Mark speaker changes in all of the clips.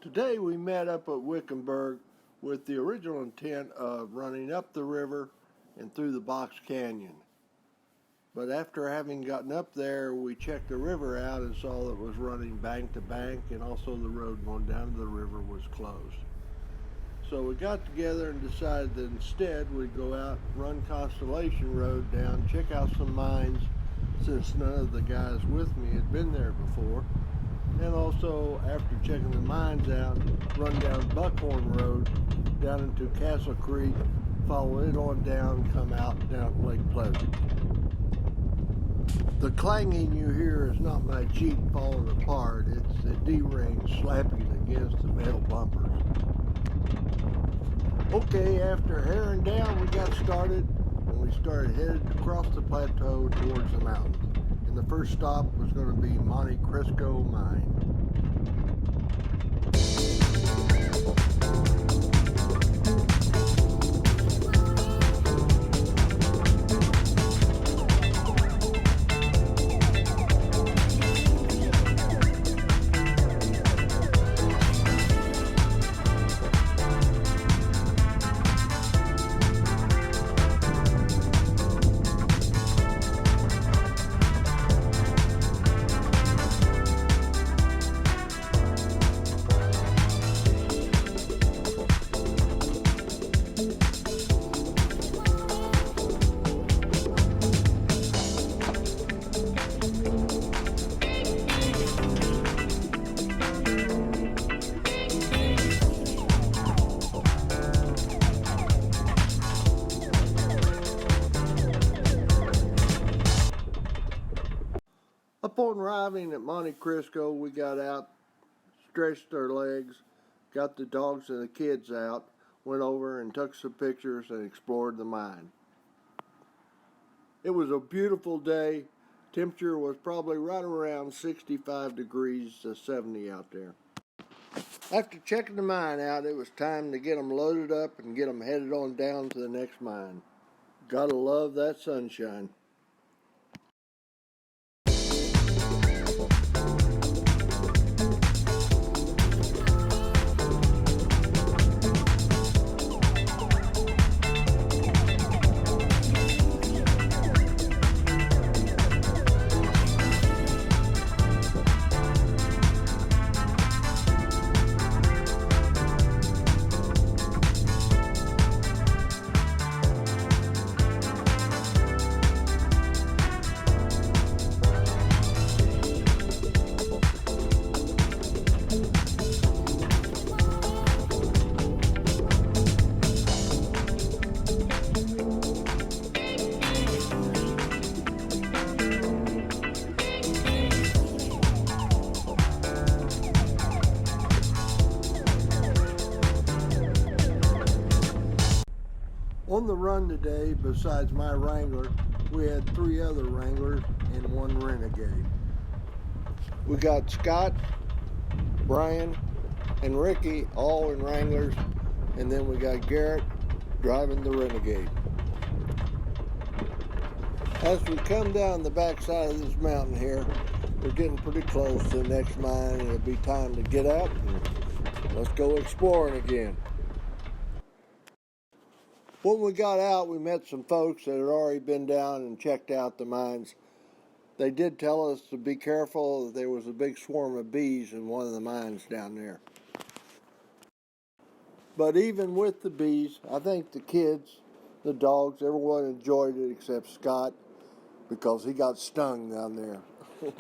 Speaker 1: Today we met up at Wickenburg with the original intent of running up the river and through the Box Canyon. But after having gotten up there, we checked the river out and saw that it was running bank to bank, and also the road going down to the river was closed. So we got together and decided that instead we'd go out, run Constellation Road down, check out some mines, since none of the guys with me had been there before. And also, after checking the mines out, run down Buckhorn Road, down into Castle Creek, follow it on down, come out down to Lake Pleasanton. The clanging you hear is not my Jeep falling apart, it's the D-ring slapping against the metal bumpers. Okay, after herring down, we got started, and we started headed across the plateau towards the mountains. And the first stop was going to be Monte Cristo Mine. Upon arriving at Monte Cristo, we got out, stretched our legs, got the dogs and the kids out, went over and took some pictures and explored the mine. It was a beautiful day. Temperature was probably right around 65 degrees to 70 out there. After checking the mine out, it was time to get them loaded up and get them headed on down to the next mine. Gotta love that sunshine. On the run today, besides my Wrangler, we had 3 other Wranglers and 1 Renegade. We got Scott, Brian, and Ricky all in Wranglers, and then we got Garrett driving the Renegade. As we come down the backside of this mountain here, we're getting pretty close to the next mine, and it'll be time to get out and let's go exploring again. When we got out, we met some folks that had already been down and checked out the mines. They did tell us to be careful that there was a big swarm of bees in one of the mines down there. But even with the bees, I think the kids, the dogs, everyone enjoyed it except Scott, because he got stung down there.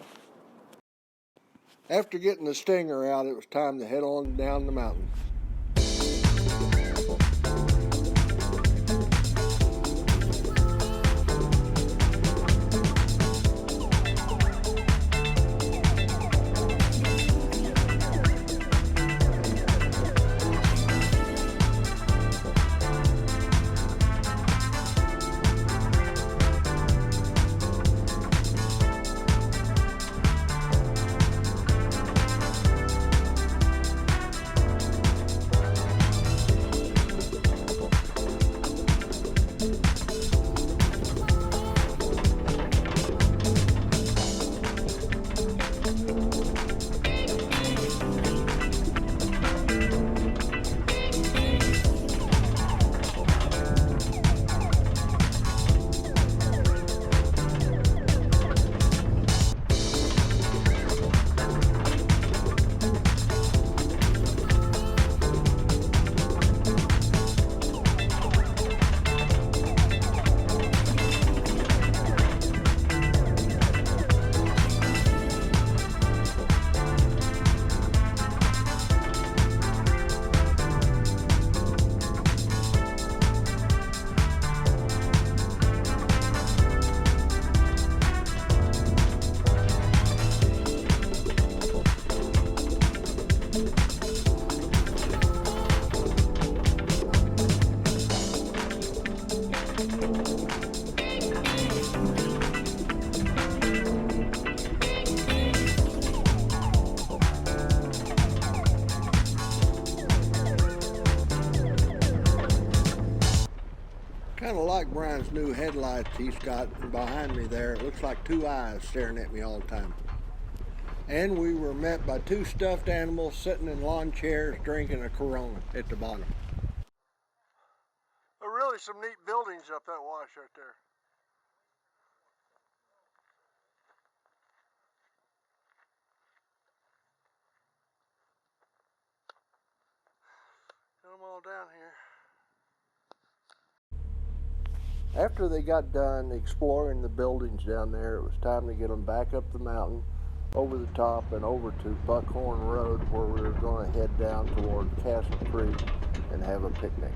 Speaker 1: After getting the stinger out, it was time to head on down the mountain. Kind of like Brian's new headlights he's got behind me there. It looks like two eyes staring at me all the time. And we were met by two stuffed animals sitting in lawn chairs drinking a Corona at the bottom. Really some neat buildings up that wash right there. Get them all down here. After they got done exploring the buildings down there, it was time to get them back up the mountain, over the top and over to Buckhorn Road, where we were going to head down toward Castle Creek and have a picnic.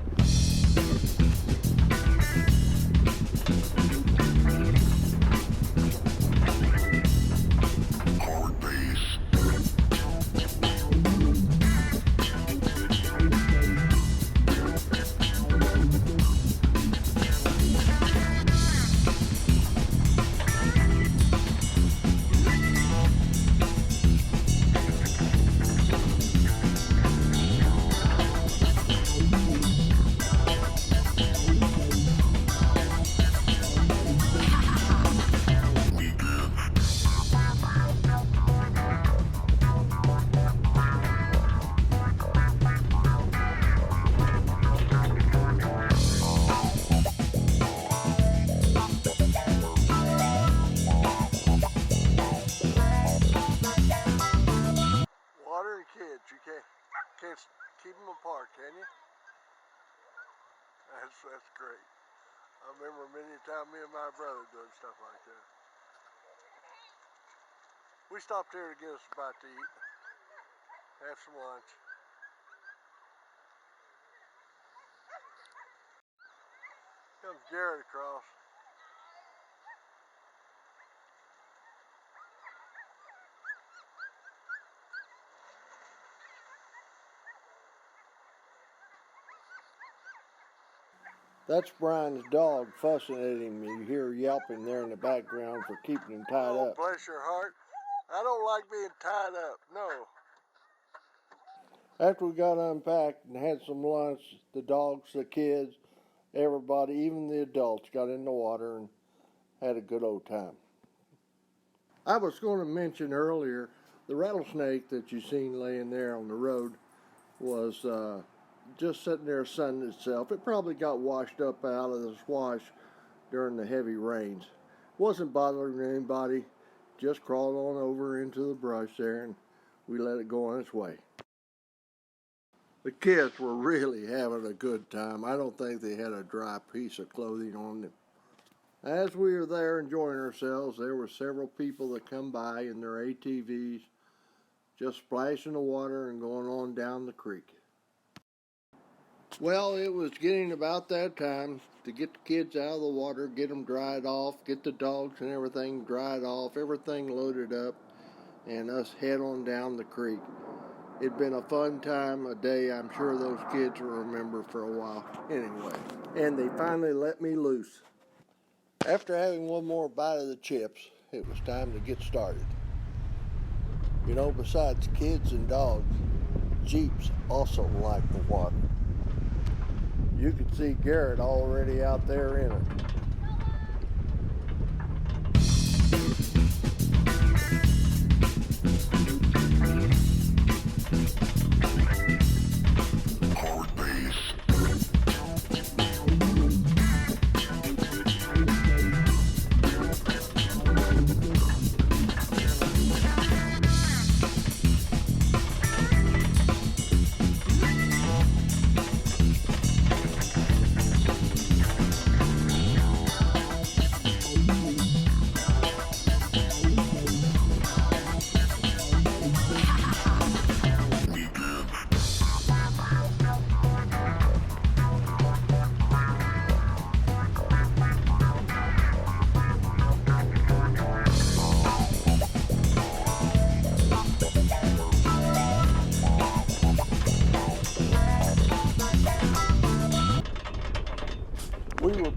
Speaker 1: You can't keep them apart, can you? That's great. I remember many a time me and my brother doing stuff like that. We stopped here to get us a bite to eat, have some lunch. Comes Jared across. That's Brian's dog fussing at him. You hear yelping there in the background for keeping him tied up. Bless your heart. I don't like being tied up, no. After we got unpacked and had some lunch, the dogs, the kids, everybody, even the adults, got in the water and had a good old time. I was going to mention earlier, the rattlesnake that you seen laying there on the road was just sitting there sunning itself. It probably got washed up out of the swash during the heavy rains. Wasn't bothering anybody, just crawled on over into the brush there and we let it go on its way. The kids were really having a good time. I don't think they had a dry piece of clothing on them. As we were there enjoying ourselves, there were several people that come by in their ATVs, just splashing the water and going on down the creek. Well, it was getting about that time to get the kids out of the water, get them dried off, get the dogs and everything dried off, everything loaded up, and us head on down the creek. It'd been a fun time, a day I'm sure those kids will remember for a while. Anyway, and they finally let me loose. After having one more bite of the chips, it was time to get started. You know, besides kids and dogs, Jeeps also like the water. You can see Garrett already out there in it.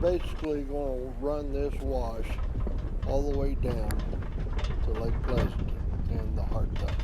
Speaker 1: basically going to run this wash all the way down to Lake Pleasanton and the Heart Tuft.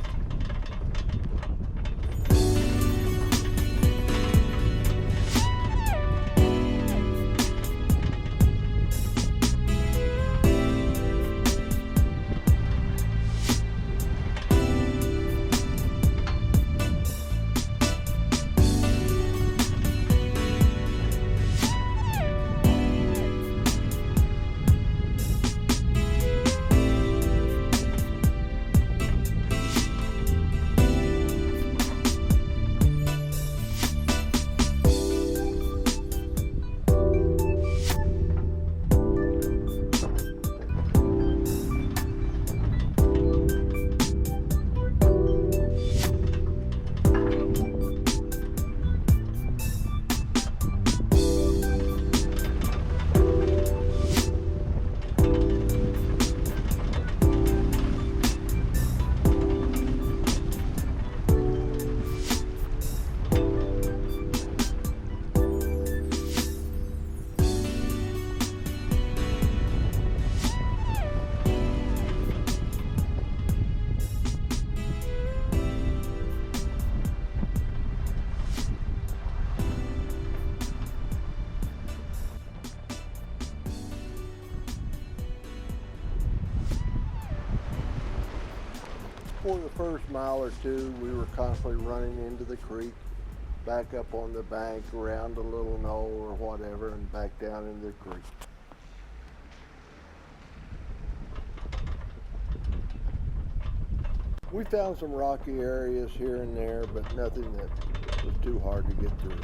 Speaker 1: For the first mile or two, we were constantly running into the creek, back up on the bank, around a little knoll or whatever, and back down into the creek. We found some rocky areas here and there, but nothing that was too hard to get through.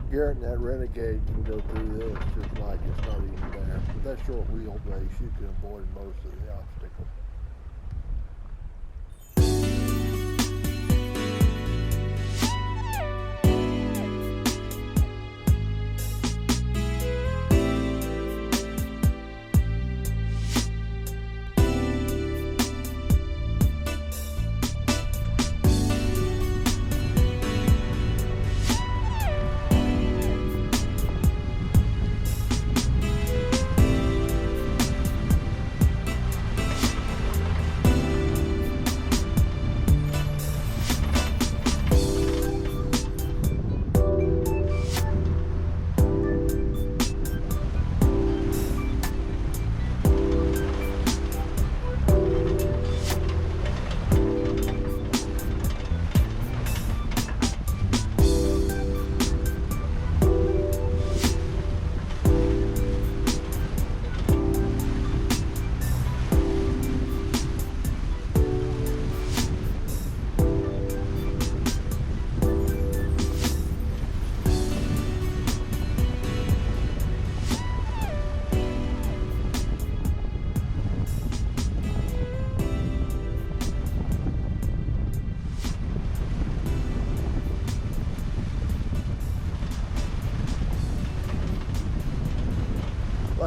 Speaker 1: Garrett and that Renegade can go through this just like it's not even there. With that short wheelbase, you can avoid most of the obstacles.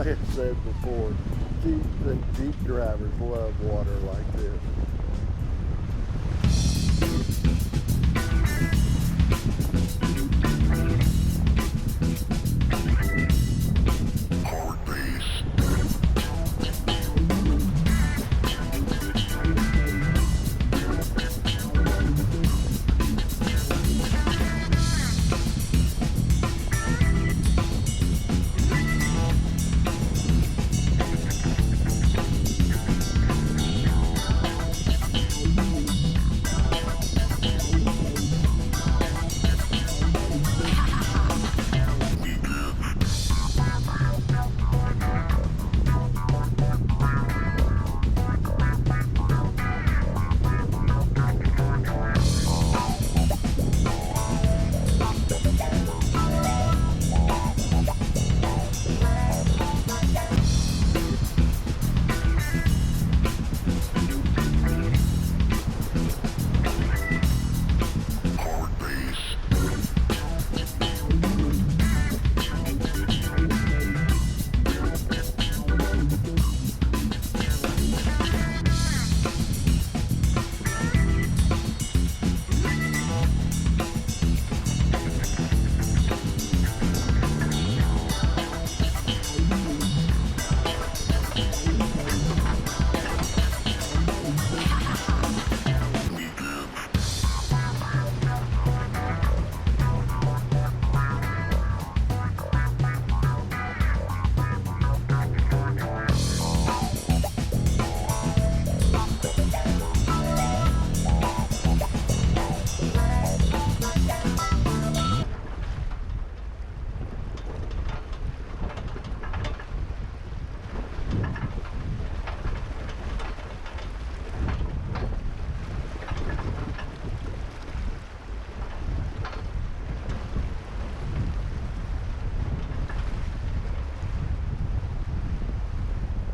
Speaker 1: like I said before, Jeep drivers love water like this.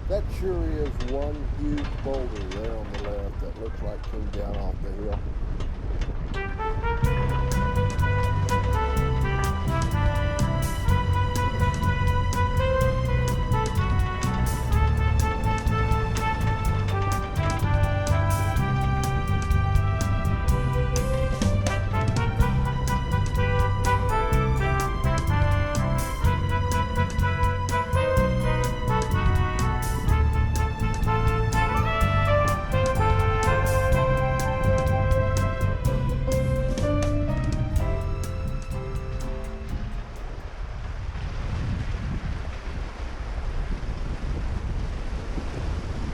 Speaker 1: That sure is one huge boulder there on the left that looks like it came down off the hill.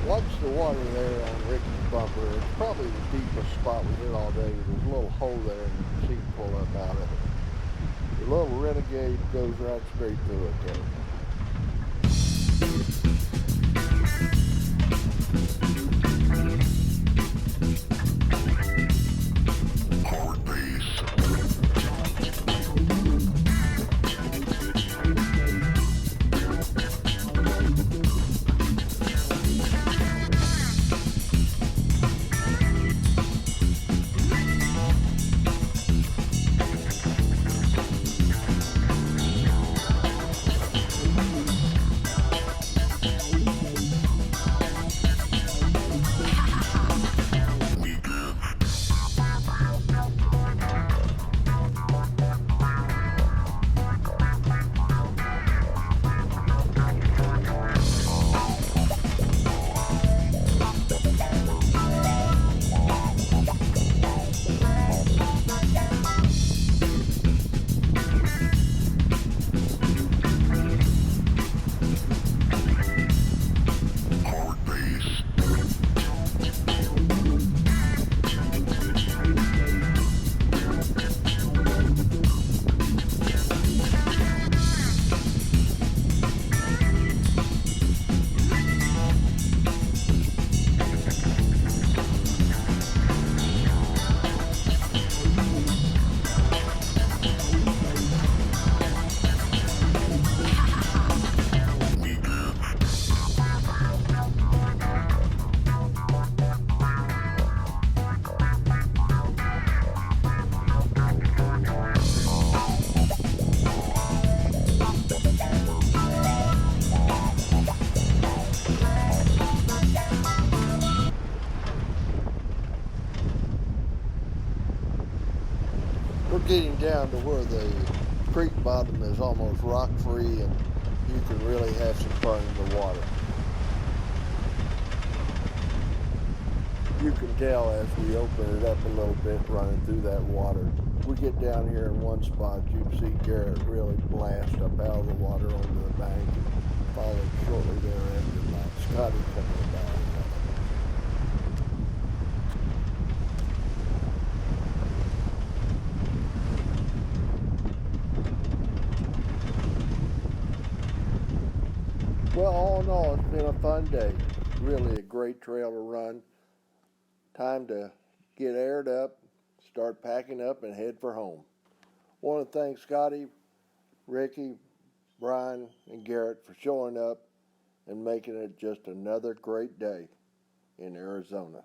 Speaker 1: Watch the water there on Ricky's bumper. It's probably the deepest spot we hit all day. There's a little hole there and you can see it pull up out of it. The little Renegade goes right straight through it there. getting down to where the creek bottom is almost rock-free and you can really have some fun in the water. You can tell as we open it up a little bit running through that water. We get down here in one spot, you can see Garrett really blast up out of the water onto the bank, and followed shortly thereafter by Scotty coming down. Well, all in all, it's been a fun day. Really a great trail to run. Time to get aired up, start packing up, and head for home. I want to thank Scotty, Ricky, Brian, and Garrett for showing up and making it just another great day in Arizona.